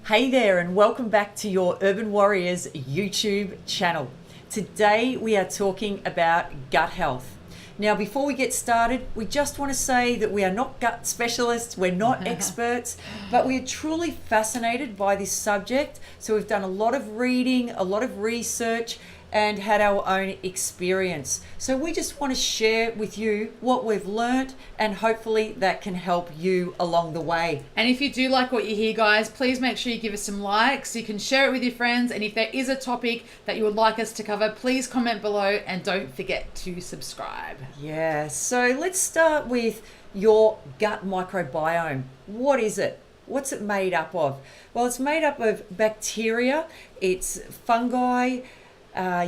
Hey there, and welcome back to your Urban Warriors YouTube channel. Today we are talking about gut health. Now, before we get started, we just want to say that we are not gut specialists, we're not experts, but we are truly fascinated by this subject. So we've done a lot of reading, a lot of research, and had our own experience. So we just want to share with you what we've learnt, and hopefully that can help you along the way. And if you do like what you hear, guys, please make sure you give us some likes. You can share it with your friends. And if there is a topic that you would like us to cover, please comment below and don't forget to subscribe. Yeah, so let's start with your gut microbiome. What is it? What's it made up of? Well, it's made up of bacteria, it's fungi,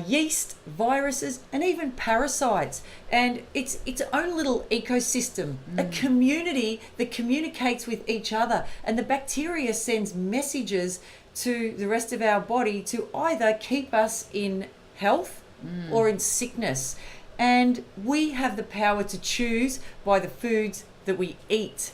yeast, viruses, and even parasites. And it's its own little ecosystem, a community that communicates with each other. And the bacteria sends messages to the rest of our body to either keep us in health or in sickness. And we have the power to choose by the foods that we eat.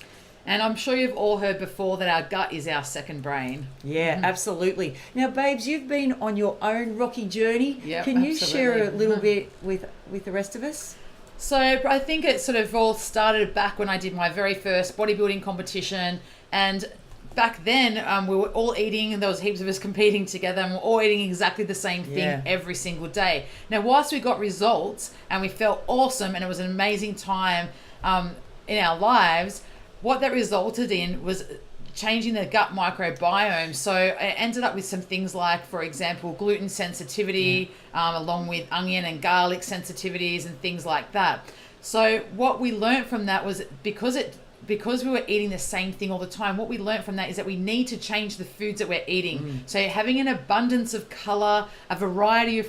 And I'm sure you've all heard before that our gut is our second brain. Yeah, absolutely. Now, babes, you've been on your own rocky journey. Yep, Can you absolutely. share a little bit with the rest of us? So I think it sort of all started back when I did my very first bodybuilding competition. And back then we were all eating, and there was heaps of us competing together, and we're all eating exactly the same thing every single day. Now, whilst we got results and we felt awesome and it was an amazing time in our lives, what that resulted in was changing the gut microbiome. So it ended up with some things like, for example, gluten sensitivity, along with onion and garlic sensitivities and things like that. So what we learned from that was because we were eating the same thing all the time, what we learned from that is that we need to change the foods that we're eating. So having an abundance of color, a variety of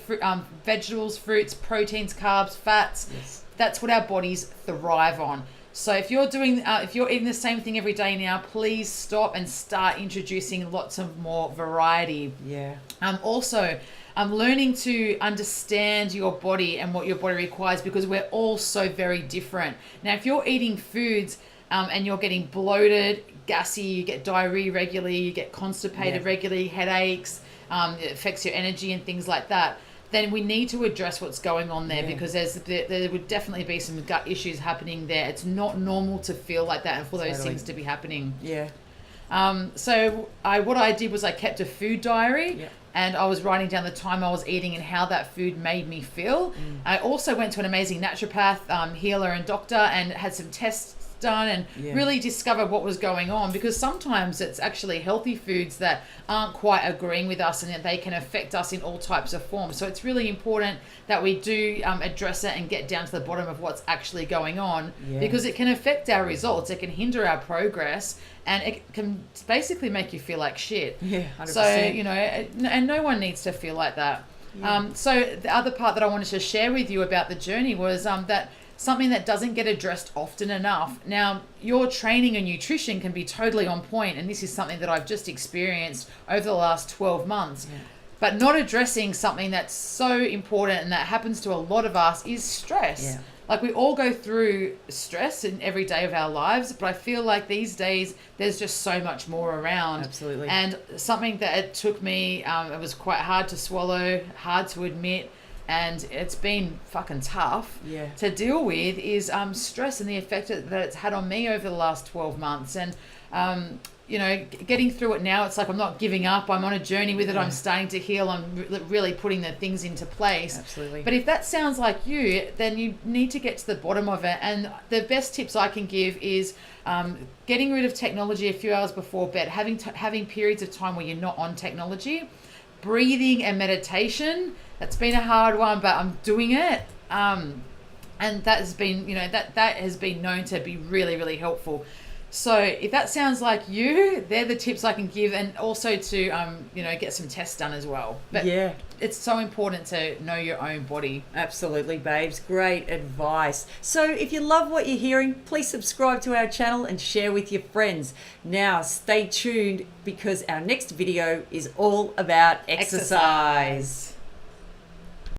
vegetables, fruits, proteins, carbs, fats, that's what our bodies thrive on. So if you're eating the same thing every day now, please stop and start introducing lots of more variety. Yeah. Also, learning to understand your body and what your body requires, because we're all so very different. Now, if you're eating foods and you're getting bloated, gassy, you get diarrhea regularly, you get constipated regularly, headaches, it affects your energy and things like that, then we need to address what's going on there, because there would definitely be some gut issues happening there. It's not normal to feel like that and for those things to be happening. Yeah. So what I did was I kept a food diary, and I was writing down the time I was eating and how that food made me feel. I also went to an amazing naturopath, healer and doctor, and had some tests done and really discover what was going on, because sometimes it's actually healthy foods that aren't quite agreeing with us, and that they can affect us in all types of forms. So it's really important that we do address it and get down to the bottom of what's actually going on, because it can affect our results, it can hinder our progress, and it can basically make you feel like shit. 100%. So and no one needs to feel like that. So the other part that I wanted to share with you about the journey was that something that doesn't get addressed often enough. Now, your training and nutrition can be totally on point, and this is something that I've just experienced over the last 12 months. But not addressing something that's so important and that happens to a lot of us is stress. Like, we all go through stress in every day of our lives, but I feel like these days there's just so much more around. Absolutely. And something that it took me, it was quite hard to swallow, hard to admit, and it's been fucking tough to deal with, is stress and the effect that it's had on me over the last 12 months. And getting through it now, it's like I'm not giving up, I'm on a journey with it, I'm starting to heal, I'm really putting the things into place. Absolutely. But if that sounds like you, then you need to get to the bottom of it. And the best tips I can give is getting rid of technology a few hours before bed, having periods of time where you're not on technology, breathing and meditation. That's been a hard one, but I'm doing it. And that has been, that has been known to be really, really helpful. So if that sounds like you, they're the tips I can give, and also to, get some tests done as well. But it's so important to know your own body. Absolutely, babes. Great advice. So if you love what you're hearing, please subscribe to our channel and share with your friends. Now, stay tuned, because our next video is all about exercise.